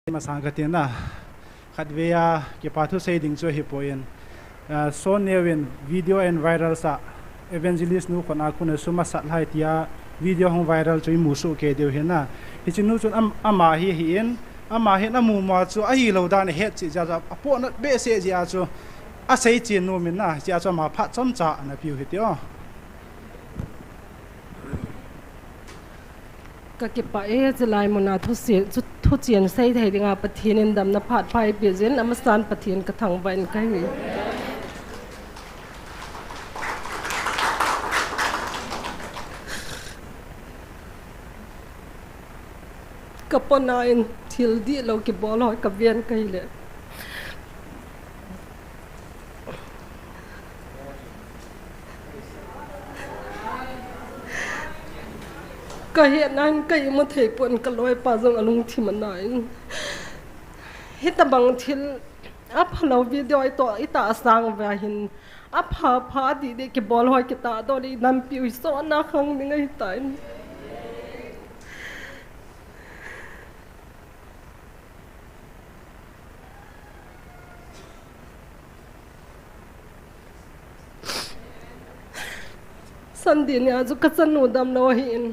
มาสังกัดนะขัดเวียกี่ปาทุเซดิงช่วยฮิปโปเอนSonneoวินวิดีโอเอ็นไวรัลซะเอเวนเจลิสนูคนอาคุณสุมาสัตไลที่วิดีโอของไวรัลช่วยมูสุเกเดียวเห็นนะฮิจินูจุนอามาฮีเห็นอามาเห็นอามูมาจูอาฮีเราดานเฮ็ดจิจ้าพวกนั้นเบสเสียจ้าจูอาศัยจีนนูมินนะจ้าจูมาพัดจอมจ้านะพิวฮิตยก็เก็บไปจะลายมนาทุเสียทุเจียนใส่ไทยดิงาปะเทียนดำนภาพไฟเบียเจนอมสานปะเทียนกระถังใบนไก่กับปนายทิลดีเราเก็บบอลอยกับเวียนไก่เลยก็เห็นนั่นก็ยังมาเทปนกันลอยปาจงอลุงที่มันไหนเห็นแต่บางทีอัพเราวิดีโอตัวอิตาสังเวหินอัพพาดีเด็กบอลหอยกิตาโดนนำปิวสอนนักขังยังไงตายสันดีเนี่ยจุกสนุดำเราเห็น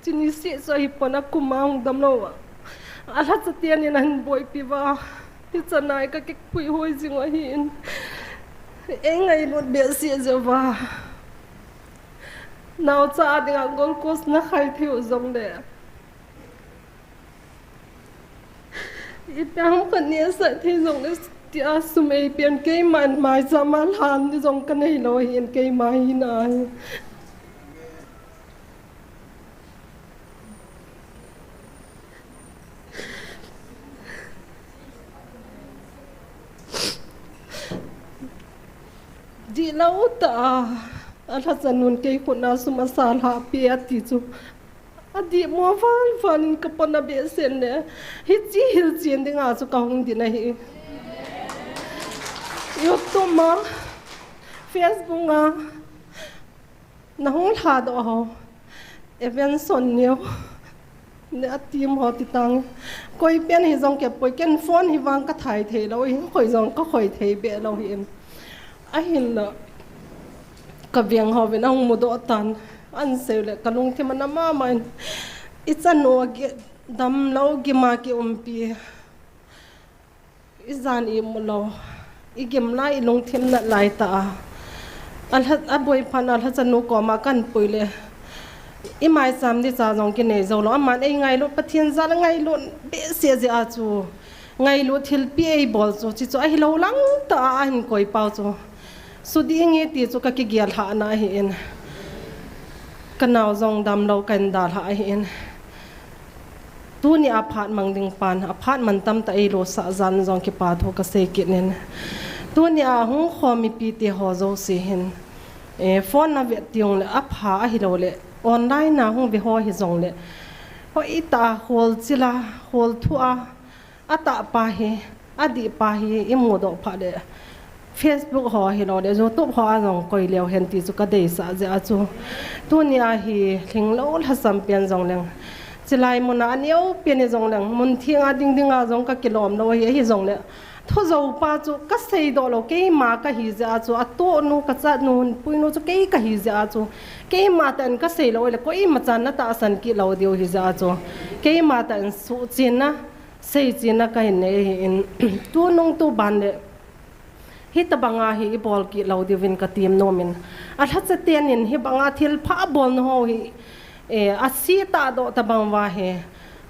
จินิสิสอยปนักกุมาหงดำโลวะอาลัดสเตียนยันบอยปีว่าที่จะนายก็เก็บปุยหอยจิงวะเห็นเอ็งไงรถเบียเสียจะว่าน่าจะดิ่งกอลโคสนักใครเที่ยวจงเดะอีเปียงคนนี้สัตย์ที่จงที่อาสมัยเปลี่ยนเกยมันหมายจะมาทานที่จงกันให้เราเห็นเกยมาหินายดีแล้วตาอาลัจะนุนเกยคนน่าสมาสาลาเปียติจูอดีมัวฟันกับปนเบียเซนเนี่ยฮิจิฮิลเจียนดิ่งอาจุกหงดินะฮียูทูบมาเฟซบุ๊กอ่ะน้องทาดอ๋อเอเวนสอนเนียวเนี่ยทีมหอติตังคอยเป็นหิจงเก็บไปเก็นฟอนหิวังก็ถ่ายเทเราเองคอยจงก็คอยเทเบะเราเองไอ้เห็นละกับเวียงหอเป็นองมุดอตันอันเซลเลยกะลุงที่มันน้ำมามันอิจฉาโกดำเรากิมากิปีอิจานอิมุลาอีกิมไล่ลงทีมนัดไล่ตาอันทัดอบวยพันอันทัดจะนุกอมากันปุยเลยอีหมายซ้ำที่จะจงกินเนยเราอันมันไอ้ไงลุปะเทียนซาไงลุเบเสียจะอาจูไงลุทิลปีไอ้บอลจูจิจูไอ้เราลังตาเห็นคอยเป่าจูสุดยังไงตีจูก็กิเกียร์หาหน้าเห็นกันเอาจงดำเรากันดาหาเห็นตัวนี้อพาร์ตมังดิงปานอพาร์ตมันตั้มแต่ไอ้โรสะจันจงกิปาทุกเสกินเนนตัวนี้หงขอมีปีติหอโจสิเห็นฟอนนาเวติยงเลยอพาฮิโลเลยออนไลน์นะหงวิหอฮิจงเลยเพราะอีตาโฮลจิลาโฮลทัวอัตตาปาฮีอดีปาฮีอิมูดอพาเดFacebook หอฮิโลเดจูตุบหอจงคอยเลี้ยวเห็นตีจุกเดสะเจอาจูตัวนี้ฮีลิงโลลสัมเปียนจงเลงจะไล่มุนอันเดียวเปลี่ยนจงเลงมุนเที่ยงดิ่งจงก็กิโลมเราฮีจงเลยทุกอย่างป้าจูก็ใส่ดอลเกย์มาก็ฮิจอาจูอัตโตนูก็จะนูนปุยนูจูเกย์ก็ฮิจอาจูเกย์มาแต่ก็ใส่เราเลยก็อีมาจานนัตอาสันกิเราเดียวฮิจอาจูเกย์มาแต่สุจินนะใส่จินนะก็เห็นตัวน้องตัวบันเลยฮิตบังอาฮีบอลกิเราเดียววินกับทีมโนมินอัลฮัตเตียนินฮิบังอาทิลพาบอลโนฮีอาศีตาโดตบังวาฮี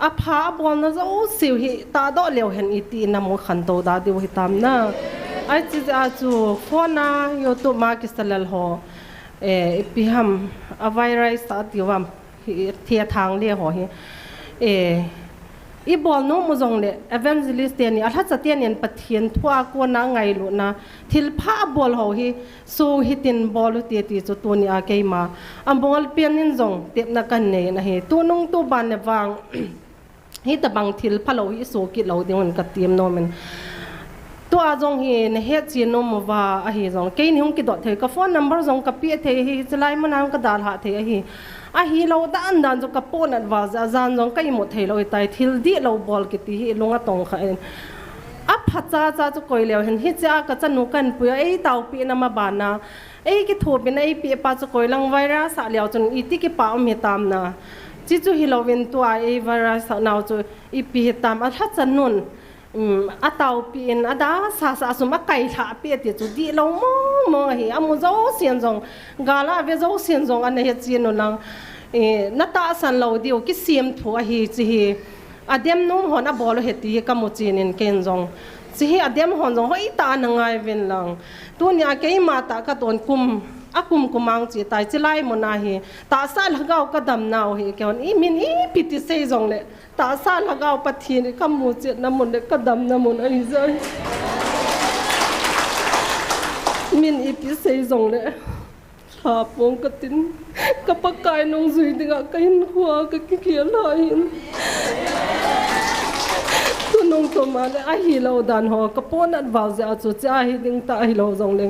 อาพาบอลนะจะโอ้สิวฮิตาโดเลี้ยวเห็นอีตีน้ำมันขันโตดาเดียวฮิตามนะไอจิจอาจูฟอนายูทูบมากิสเลลโฮพิฮัมอไวรัสตัดอยู่ว่าเทียทางเลี้ยวฮีอีบอลนู้มุจงเลยเอเวนเจลิสเตียนี่อัลฮัตเตียนี่ปะเทียนทั่วกวนนางไงลุนะทิลพาบอลเขาฮีสู้ฮิตินบอลเตียตีจุดตัวนี้อาเกยมาอันบอลเปียนินจงเต็มนักกันเนี่ยนะฮีตัวนุ่งตัวบานเนี่ยวางฮิตบังทิลพาเราฮิสู้กิเราเดียวมันกัดเตียมโนมันตัวจงฮีเนี่ยเฮ็ดจีนมว่าฮีจงเกยนี่ฮงกิดอดเถอะกับฟอนนัมเบอร์จงกับเปียเถอะฮีจะไล่มันนางกระดาษหาเถอะฮี a hi lo dan dan jo kapon at wa za zan jong kai mo thei loi tai thil di lo bol ki ti hi lunga tong kha en a phacha cha chu koi lew hen hi cha ka chanu kan pu ei tau pi na ma bana ei ki tho bin ei pi pa chu koi lang virus sa lew chun i ti ki pa mi tam na chi chu hi lo win tu a ei virus sa naw chu i pi tam a tha chan nun a tau pi en a da sa sum a kai tha pi ti chu di lo mo hi amu zo sian jong gala ve zo sian jong an he chin no lang na ta san lo diu ki siam thu a hi chi hi adem num hon a bol he ti ka mo chin in ken jong chi hi adem hon jong hoi ta na ngai ven lang tu nya ke ma ta ka ton kum akum kumang chi tai chi lai mo na hi ta sa lagaw ka dam naw hi ke on i min i piti sei jong le ta sa lagaw pathi ni ka mu chi na mon le ka dam na mon ai zai min i pi sei jong le ha pong ka tin ka pa kai nong zui dinga ka hin hua ka ki khia lai tu nong to ma le a hi lo dan ho ka pon at wal ja chu cha hi ding ta hi lo jong le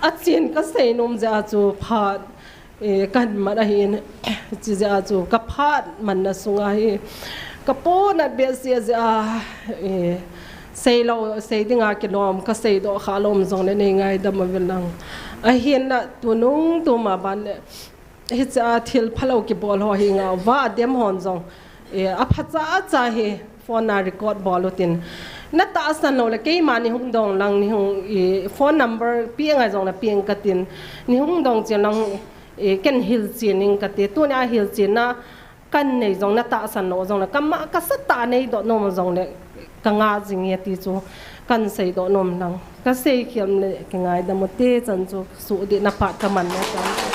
a chin ka sei nom ja chu phat kan ma da hin chi ja chu ka phat man na sunga hi ka pon at be sia ja sei lo sei dinga ki lom ka sei do kha lom jong le nei ngai da ma vel lang a hian na tu nung tu ma ban le hi cha thil phalo ki bol ho hi nga wa dem hon jong a phacha cha hi phone na record bolutin na ta san lo le ke ma ni hung dong lang ni hung phone number pi nga jong la pieng katin ni hung dong che lang ken hil chin ning ka te tu nya hil chin na kan nei jong na ta san lo jong la kama ka sa ta nei do no jong le ka nga jing ye ti chu kan sei do nom lang ka sei khiam le ke ngai da mo te chan chu su di na pa ka man na